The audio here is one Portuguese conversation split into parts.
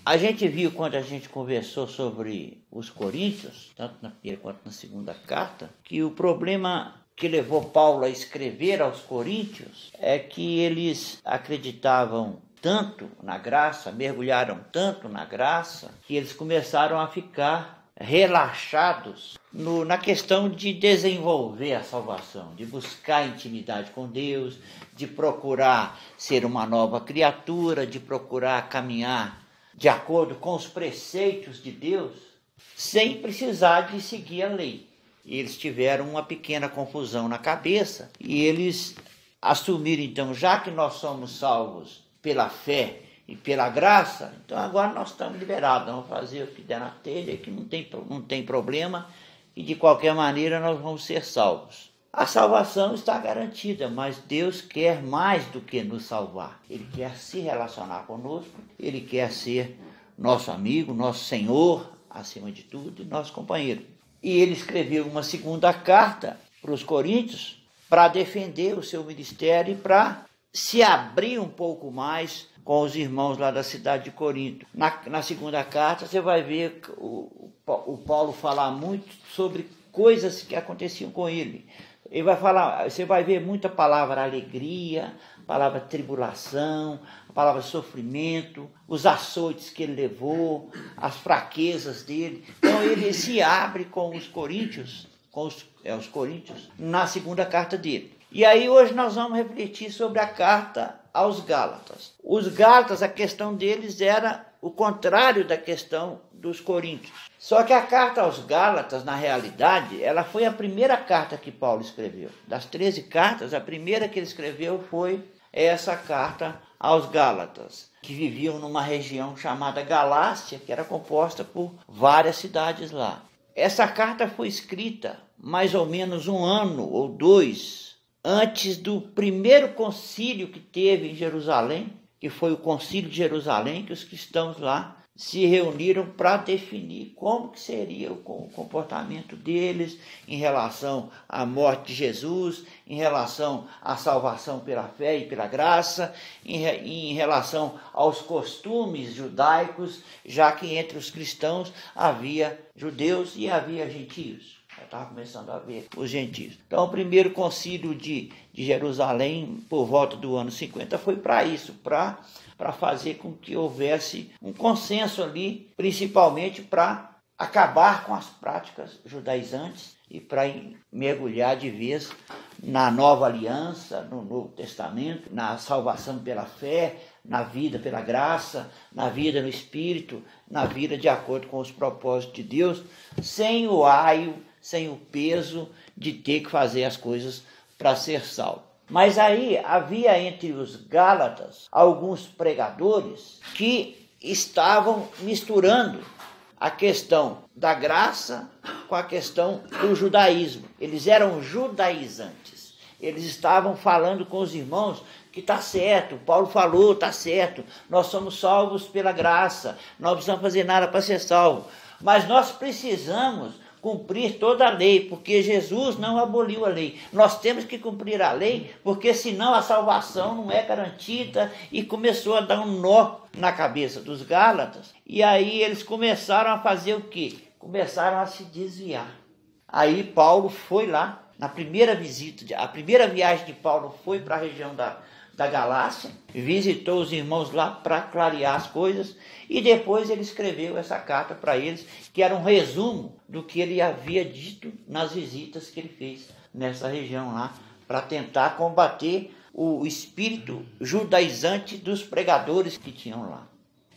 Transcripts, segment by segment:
A gente viu quando a gente conversou sobre os Coríntios, tanto na primeira quanto na segunda carta, que o problema que levou Paulo a escrever aos Coríntios é que eles acreditavam tanto na graça, mergulharam tanto na graça, que eles começaram a ficar relaxados na questão de desenvolver a salvação, de buscar intimidade com Deus, de procurar ser uma nova criatura, de procurar caminhar de acordo com os preceitos de Deus, sem precisar de seguir a lei. Eles tiveram uma pequena confusão na cabeça e eles assumiram, então, já que nós somos salvos pela fé e pela graça, então agora nós estamos liberados, vamos fazer o que der na telha, que não tem problema, e de qualquer maneira nós vamos ser salvos. A salvação está garantida, mas Deus quer mais do que nos salvar. Ele quer se relacionar conosco, Ele quer ser nosso amigo, nosso Senhor, acima de tudo, e nosso companheiro. E ele escreveu uma segunda carta para os Coríntios para defender o seu ministério e para se abrir um pouco mais com os irmãos lá da cidade de Corinto. Na segunda carta você vai ver o Paulo falar muito sobre coisas que aconteciam com ele. Ele vai falar, você vai ver muita palavra alegria, palavra tribulação, a palavra sofrimento, os açoites que ele levou, as fraquezas dele. Então ele se abre com os Coríntios, os Coríntios, na segunda carta dele. E aí hoje nós vamos refletir sobre a carta aos Gálatas. Os Gálatas, a questão deles era o contrário da questão dos Coríntios. Só que a carta aos Gálatas, na realidade, ela foi a primeira carta que Paulo escreveu. Das 13 cartas, a primeira que ele escreveu foi essa carta aos Gálatas, que viviam numa região chamada Galácia, que era composta por várias cidades lá. Essa carta foi escrita mais ou menos 1 ano ou 2 antes do primeiro concílio que teve em Jerusalém, que foi o concílio de Jerusalém, que os cristãos lá se reuniram para definir como que seria o comportamento deles em relação à morte de Jesus, em relação à salvação pela fé e pela graça, em relação aos costumes judaicos, já que entre os cristãos havia judeus e havia gentios. Já estava começando a ver os gentios. Então, o primeiro concílio de Jerusalém, por volta do ano 50, foi para isso, para fazer com que houvesse um consenso ali, principalmente para acabar com as práticas judaizantes e para mergulhar de vez na nova aliança, no Novo Testamento, na salvação pela fé, na vida pela graça, na vida no Espírito, na vida de acordo com os propósitos de Deus, sem o aio, sem o peso de ter que fazer as coisas para ser salvo. Mas aí havia entre os Gálatas alguns pregadores que estavam misturando a questão da graça com a questão do judaísmo. Eles eram judaizantes. Eles estavam falando com os irmãos que está certo, Paulo falou, está certo, nós somos salvos pela graça, não precisamos fazer nada para ser salvo. Mas nós precisamos cumprir toda a lei, porque Jesus não aboliu a lei. Nós temos que cumprir a lei, porque senão a salvação não é garantida. E começou a dar um nó na cabeça dos Gálatas. E aí eles começaram a fazer o quê? Começaram a se desviar. Aí Paulo foi lá, na primeira visita, a primeira viagem de Paulo foi para a região da Galácia, visitou os irmãos lá para clarear as coisas, e depois ele escreveu essa carta para eles, que era um resumo do que ele havia dito nas visitas que ele fez nessa região lá, para tentar combater o espírito judaizante dos pregadores que tinham lá.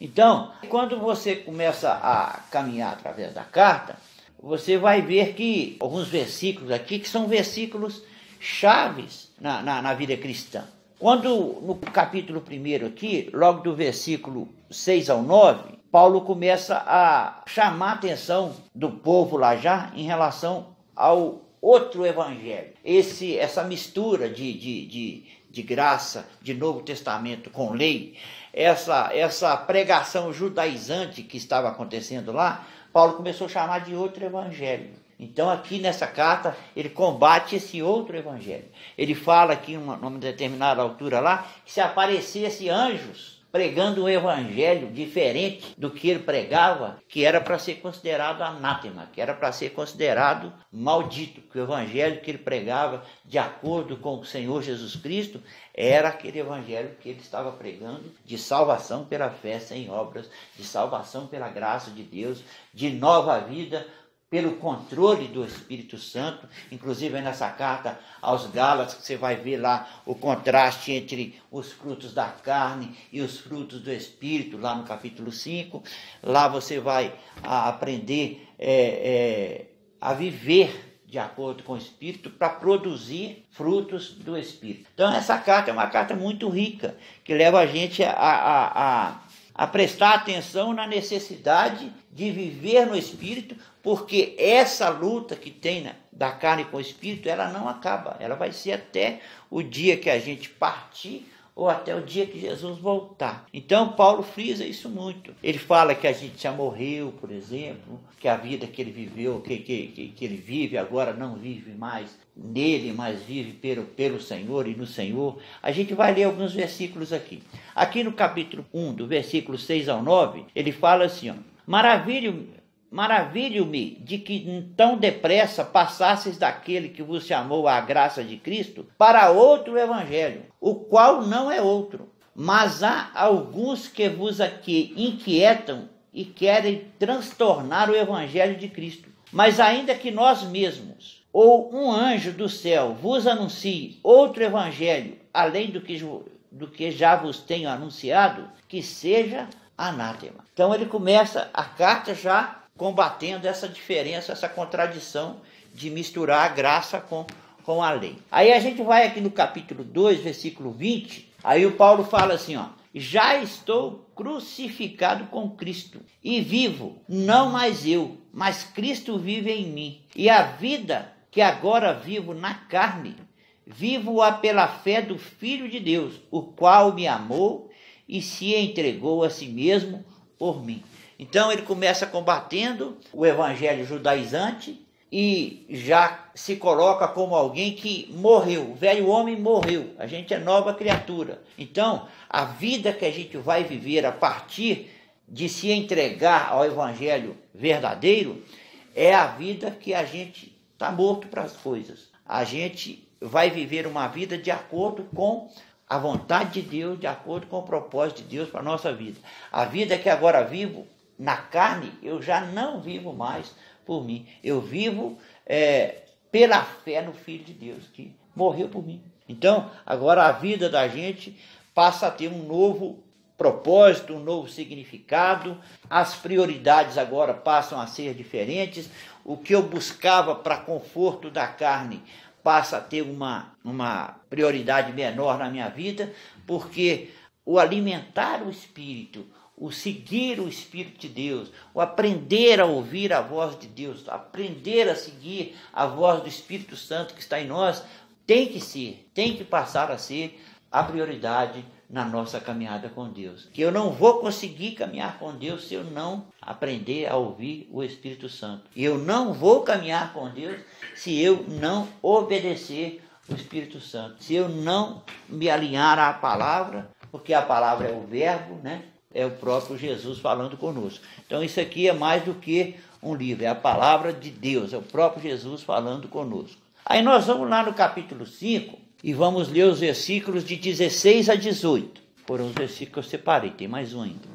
Então, quando você começa a caminhar através da carta, você vai ver que alguns versículos aqui, que são versículos chaves na vida cristã. Quando no capítulo 1 aqui, logo do versículo 6 ao 9, Paulo começa a chamar a atenção do povo lá já em relação ao outro evangelho. Essa mistura de graça, de Novo Testamento com lei, essa pregação judaizante que estava acontecendo lá, Paulo começou a chamar de outro evangelho. Então aqui nessa carta ele combate esse outro evangelho. Ele fala aqui numa determinada altura lá, que se aparecesse anjos pregando um evangelho diferente do que ele pregava, que era para ser considerado anátema, que era para ser considerado maldito, que o evangelho que ele pregava, de acordo com o Senhor Jesus Cristo, era aquele evangelho que ele estava pregando de salvação pela fé sem obras, de salvação pela graça de Deus, de nova vida pelo controle do Espírito Santo. Inclusive nessa carta aos Gálatas, você vai ver lá o contraste entre os frutos da carne e os frutos do Espírito, lá no capítulo 5. Lá você vai aprender a viver de acordo com o Espírito para produzir frutos do Espírito. Então essa carta é uma carta muito rica, que leva a gente a prestar atenção na necessidade de viver no Espírito, porque essa luta que tem da carne com o Espírito, ela não acaba, ela vai ser até o dia que a gente partir ou até o dia que Jesus voltar. Então Paulo frisa isso muito. Ele fala que a gente já morreu, por exemplo, que a vida que ele viveu, que ele vive agora não vive mais nele, mas vive pelo Senhor e no Senhor. A gente vai ler alguns versículos aqui. Aqui no capítulo 1, do versículo 6 ao 9, ele fala assim, ó: Maravilho-me de que tão depressa passasseis daquele que vos chamou à graça de Cristo para outro evangelho, o qual não é outro. Mas há alguns que vos aqui inquietam e querem transtornar o evangelho de Cristo. Mas ainda que nós mesmos, ou um anjo do céu, vos anuncie outro evangelho, além do que já vos tenho anunciado, que seja anátema. Então ele começa a carta já combatendo essa diferença, essa contradição de misturar a graça com a lei. Aí a gente vai aqui no capítulo 2, versículo 20, aí o Paulo fala assim, ó: já estou crucificado com Cristo, e vivo, não mais eu, mas Cristo vive em mim. E a vida que agora vivo na carne, vivo-a pela fé do Filho de Deus, o qual me amou e se entregou a si mesmo por mim. Então ele começa combatendo o evangelho judaizante e já se coloca como alguém que morreu. O velho homem morreu, a gente é nova criatura. Então a vida que a gente vai viver a partir de se entregar ao evangelho verdadeiro é a vida que a gente está morto para as coisas. A gente vai viver uma vida de acordo com a vontade de Deus, de acordo com o propósito de Deus para a nossa vida. A vida que agora vivo na carne, eu já não vivo mais por mim. Eu vivo pela fé no Filho de Deus, que morreu por mim. Então, agora a vida da gente passa a ter um novo propósito, um novo significado. As prioridades agora passam a ser diferentes. O que eu buscava para conforto da carne passa a ter uma prioridade menor na minha vida, porque o alimentar o Espírito, o seguir o Espírito de Deus, o aprender a ouvir a voz de Deus, aprender a seguir a voz do Espírito Santo que está em nós, tem que passar a ser a prioridade na nossa caminhada com Deus. Que eu não vou conseguir caminhar com Deus se eu não aprender a ouvir o Espírito Santo. E eu não vou caminhar com Deus se eu não obedecer o Espírito Santo. Se eu não me alinhar à palavra, porque a palavra é o verbo, né? É o próprio Jesus falando conosco. Então isso aqui é mais do que um livro, é a palavra de Deus, é o próprio Jesus falando conosco. Aí nós vamos lá no capítulo 5 e vamos ler os versículos de 16 a 18. Foram os versículos que eu separei, tem mais um ainda.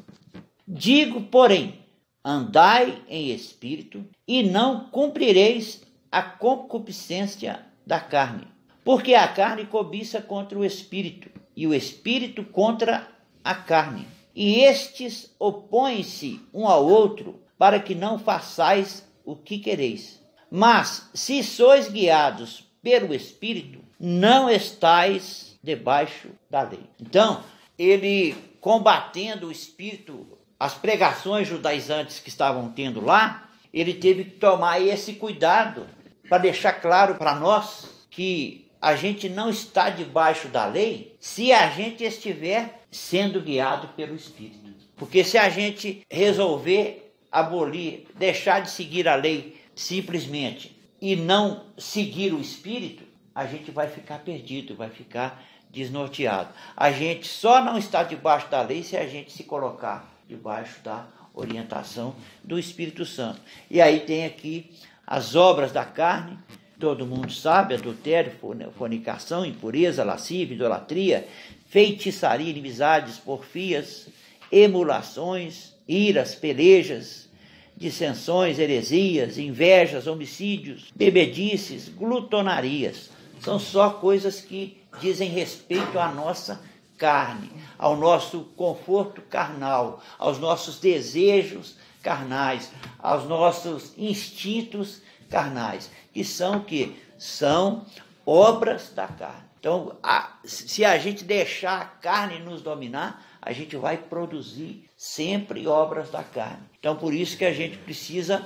Digo, porém, andai em espírito e não cumprireis a concupiscência da carne. Porque a carne cobiça contra o espírito e o espírito contra a carne. E estes opõem-se um ao outro para que não façais o que quereis. Mas se sois guiados pelo Espírito, não estáis debaixo da lei. Então, ele combatendo o Espírito, as pregações judaizantes que estavam tendo lá, ele teve que tomar esse cuidado para deixar claro para nós que a gente não está debaixo da lei se a gente estiver sendo guiado pelo Espírito. Porque se a gente resolver abolir, deixar de seguir a lei simplesmente e não seguir o Espírito, a gente vai ficar perdido, vai ficar desnorteado. A gente só não está debaixo da lei se a gente se colocar debaixo da orientação do Espírito Santo. E aí tem aqui as obras da carne, todo mundo sabe: adultério, fornicação, impureza, lascívia, idolatria, feitiçaria, inimizades, porfias, emulações, iras, pelejas, dissensões, heresias, invejas, homicídios, bebedices, glutonarias. São só coisas que dizem respeito à nossa carne, ao nosso conforto carnal, aos nossos desejos carnais, aos nossos instintos carnais, que são o quê? São obras da carne. Então, se a gente deixar a carne nos dominar, a gente vai produzir sempre obras da carne. Então, por isso que a gente precisa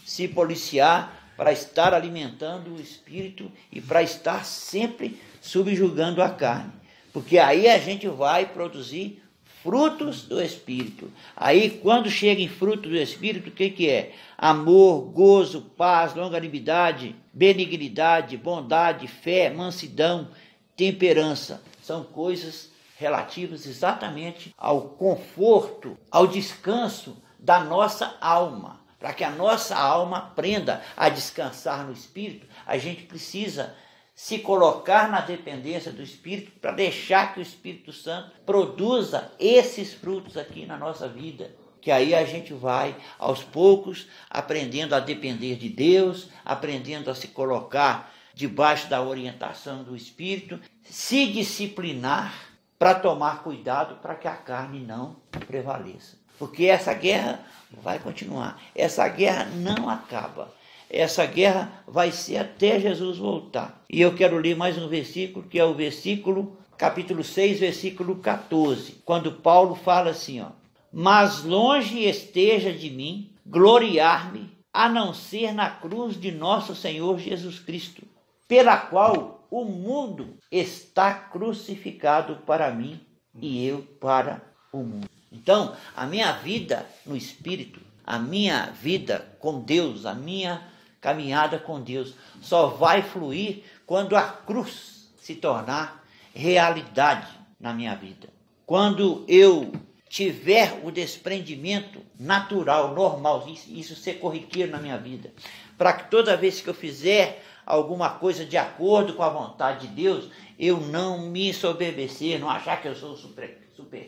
se policiar para estar alimentando o espírito e para estar sempre subjugando a carne. Porque aí a gente vai produzir frutos do Espírito. Aí, quando chega em fruto do Espírito, o que é? Amor, gozo, paz, longanimidade, benignidade, bondade, fé, mansidão, temperança. São coisas relativas exatamente ao conforto, ao descanso da nossa alma. Para que a nossa alma aprenda a descansar no Espírito, a gente precisa se colocar na dependência do Espírito para deixar que o Espírito Santo produza esses frutos aqui na nossa vida. Que aí a gente vai, aos poucos, aprendendo a depender de Deus, aprendendo a se colocar debaixo da orientação do Espírito, se disciplinar para tomar cuidado para que a carne não prevaleça. Porque essa guerra vai continuar, essa guerra não acaba. Essa guerra vai ser até Jesus voltar. E eu quero ler mais um versículo, que é o versículo, capítulo 6, versículo 14. Quando Paulo fala assim, mas longe esteja de mim gloriar-me, a não ser na cruz de nosso Senhor Jesus Cristo, pela qual o mundo está crucificado para mim e eu para o mundo. Então, a minha vida no Espírito, a minha vida com Deus, a minha caminhada com Deus só vai fluir quando a cruz se tornar realidade na minha vida. Quando eu tiver o desprendimento natural, normal, isso ser corriqueiro na minha vida, para que toda vez que eu fizer alguma coisa de acordo com a vontade de Deus, eu não me ensoberbecer, não achar que eu sou super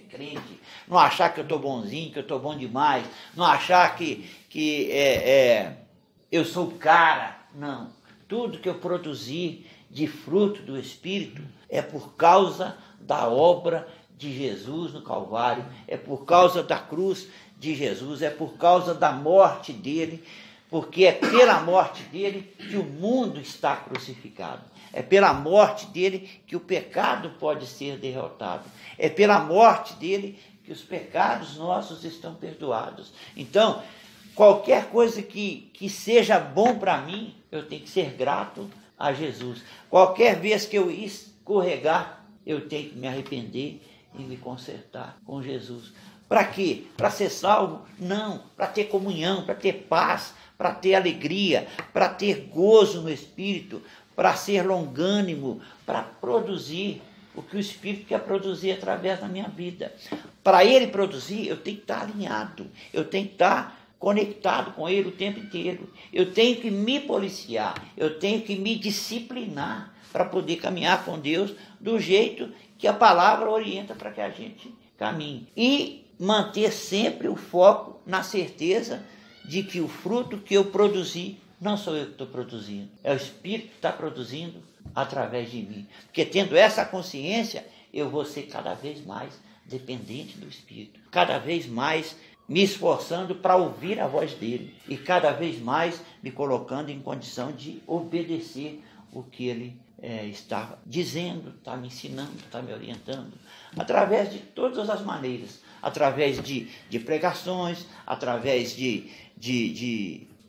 crente, não achar que eu estou bonzinho, que eu estou bom demais, não achar que eu sou o cara. Não. Tudo que eu produzi de fruto do Espírito é por causa da obra de Jesus no Calvário, é por causa da cruz de Jesus, é por causa da morte dele, porque é pela morte dele que o mundo está crucificado. É pela morte dele que o pecado pode ser derrotado. É pela morte dele que os pecados nossos estão perdoados. Então, qualquer coisa que seja bom para mim, eu tenho que ser grato a Jesus. Qualquer vez que eu escorregar, eu tenho que me arrepender e me consertar com Jesus. Para quê? Para ser salvo? Não. Para ter comunhão, para ter paz, para ter alegria, para ter gozo no Espírito, para ser longânimo, para produzir o que o Espírito quer produzir através da minha vida. Para ele produzir, eu tenho que estar alinhado, eu tenho que estar conectado com ele o tempo inteiro. Eu tenho que me policiar, eu tenho que me disciplinar para poder caminhar com Deus do jeito que a palavra orienta para que a gente caminhe. E manter sempre o foco na certeza de que o fruto que eu produzi, não sou eu que estou produzindo, é o Espírito que está produzindo através de mim. Porque tendo essa consciência, eu vou ser cada vez mais dependente do Espírito, cada vez mais me esforçando para ouvir a voz dele e cada vez mais me colocando em condição de obedecer o que ele está dizendo, está me ensinando, está me orientando, através de todas as maneiras, através de pregações, através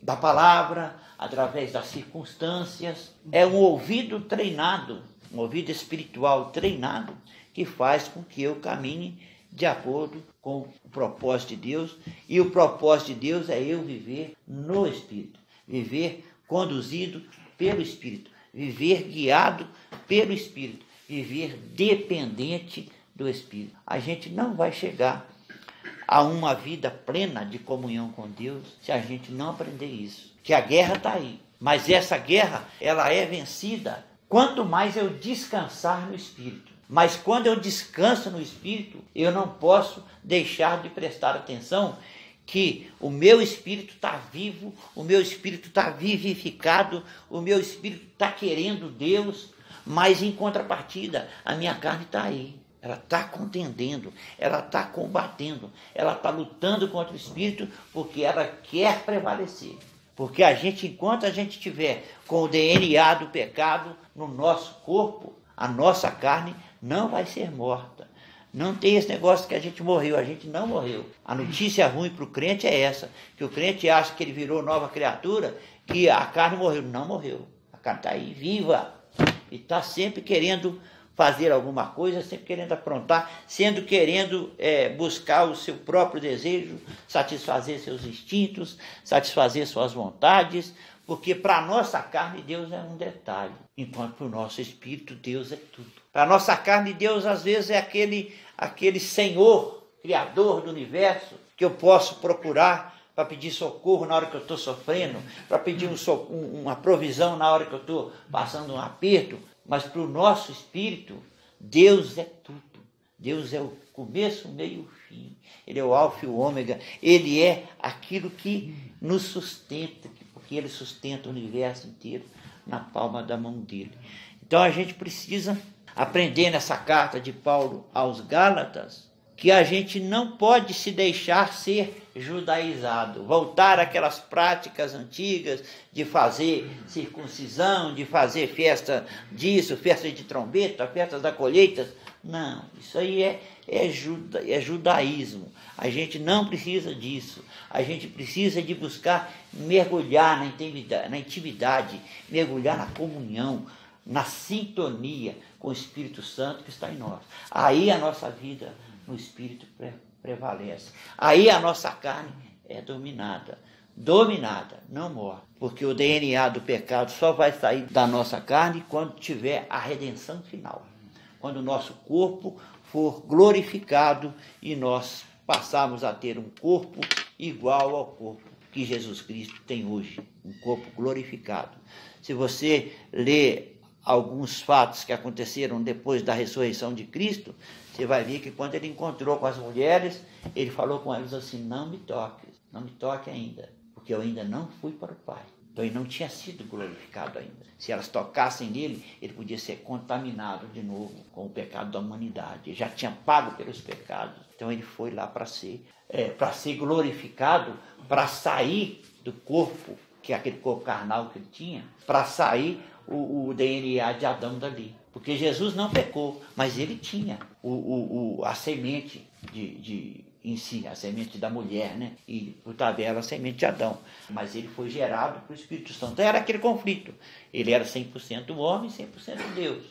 da palavra, através das circunstâncias. É um ouvido treinado, um ouvido espiritual treinado, que faz com que eu caminhe de acordo com o propósito de Deus. E o propósito de Deus é eu viver no Espírito, viver conduzido pelo Espírito, viver guiado pelo Espírito, viver dependente do Espírito. A gente não vai chegar a uma vida plena de comunhão com Deus se a gente não aprender isso. Que a guerra está aí, mas essa guerra ela é vencida quanto mais eu descansar no Espírito. Mas quando eu descanso no Espírito, eu não posso deixar de prestar atenção que o meu espírito está vivo, o meu espírito está vivificado, o meu espírito está querendo Deus, mas em contrapartida, a minha carne está aí. Ela está contendendo, ela está combatendo, ela está lutando contra o espírito porque ela quer prevalecer. Porque enquanto a gente tiver com o DNA do pecado no nosso corpo, a nossa carne não vai ser morta. Não tem esse negócio que a gente morreu, a gente não morreu. A notícia ruim para o crente é essa, que o crente acha que ele virou nova criatura, que a carne morreu. Não morreu, a carne está aí viva e está sempre querendo fazer alguma coisa, sempre querendo aprontar, querendo buscar o seu próprio desejo, satisfazer seus instintos, satisfazer suas vontades, porque para a nossa carne Deus é um detalhe, enquanto para o nosso espírito Deus é tudo. Para a nossa carne Deus às vezes é aquele Senhor, Criador do universo, que eu posso procurar para pedir socorro na hora que eu estou sofrendo, para pedir uma provisão na hora que eu estou passando um aperto. Mas para o nosso espírito, Deus é tudo. Deus é o começo, o meio e o fim. Ele é o alfa e o ômega. Ele é aquilo que nos sustenta, porque Ele sustenta o universo inteiro na palma da mão dele. Então a gente precisa aprender nessa carta de Paulo aos Gálatas que a gente não pode se deixar ser judaizado, voltar àquelas práticas antigas de fazer circuncisão, de fazer festa disso, festa de trombeta, festa da colheita. Não, isso aí é judaísmo. A gente não precisa disso. A gente precisa de buscar mergulhar na intimidade, mergulhar na comunhão, na sintonia com o Espírito Santo que está em nós. Aí a nossa vida no Espírito prevalece. Aí a nossa carne é dominada, não morre. Porque o DNA do pecado só vai sair da nossa carne quando tiver a redenção final. Quando o nosso corpo for glorificado e nós passarmos a ter um corpo igual ao corpo que Jesus Cristo tem hoje, um corpo glorificado. Se você lê alguns fatos que aconteceram depois da ressurreição de Cristo, você vai ver que quando ele encontrou com as mulheres, ele falou com elas assim: não me toque ainda, porque eu ainda não fui para o Pai. Então ele não tinha sido glorificado ainda. Se elas tocassem nele, ele podia ser contaminado de novo com o pecado da humanidade. Ele já tinha pago pelos pecados. Então ele foi lá para ser glorificado, para sair do corpo, que é aquele corpo carnal que ele tinha, para sair o DNA de Adão dali. Porque Jesus não pecou, mas ele tinha a semente em si, a semente da mulher, né? E por tabela a semente de Adão. Mas ele foi gerado pelo Espírito Santo. Então era aquele conflito. Ele era 100% homem, 100% Deus.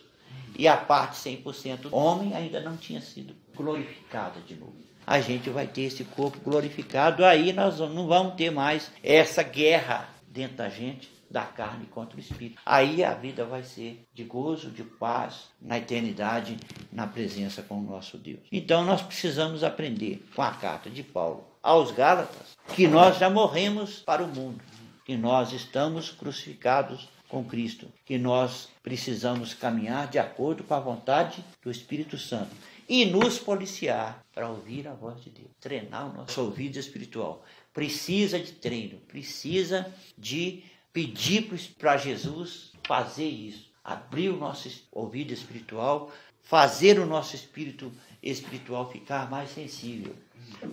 E a parte 100% homem ainda não tinha sido glorificada de novo. A gente vai ter esse corpo glorificado, aí nós não vamos ter mais essa guerra dentro da gente, da carne contra o espírito. Aí a vida vai ser de gozo, de paz, na eternidade, na presença com o nosso Deus. Então nós precisamos aprender com a carta de Paulo aos Gálatas que nós já morremos para o mundo, que nós estamos crucificados com Cristo, que nós precisamos caminhar de acordo com a vontade do Espírito Santo e nos policiar para ouvir a voz de Deus, treinar o nosso ouvido espiritual. Precisa de treino, precisa de pedir para Jesus fazer isso, abrir o nosso ouvido espiritual, fazer o nosso espírito espiritual ficar mais sensível.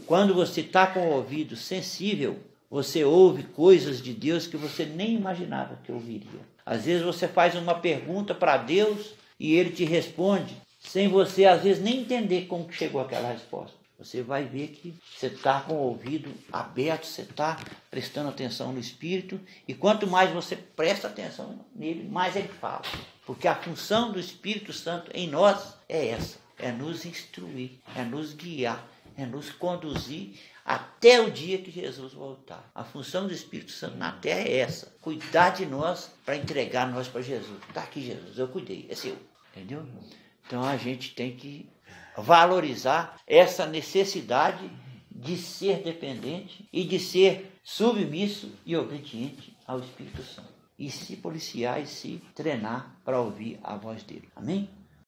Quando você está com o ouvido sensível, você ouve coisas de Deus que você nem imaginava que ouviria. Às vezes você faz uma pergunta para Deus e Ele te responde, sem você às vezes nem entender como que chegou aquela resposta. Você vai ver que você está com o ouvido aberto, você está prestando atenção no Espírito, e quanto mais você presta atenção nele, mais ele fala. Porque a função do Espírito Santo em nós é essa, é nos instruir, é nos guiar, é nos conduzir até o dia que Jesus voltar. A função do Espírito Santo na terra é essa, cuidar de nós para entregar nós para Jesus. Está aqui Jesus, eu cuidei, é seu, entendeu? Então a gente tem que valorizar essa necessidade de ser dependente e de ser submisso e obediente ao Espírito Santo. E se policiar e se treinar para ouvir a voz dele. Amém?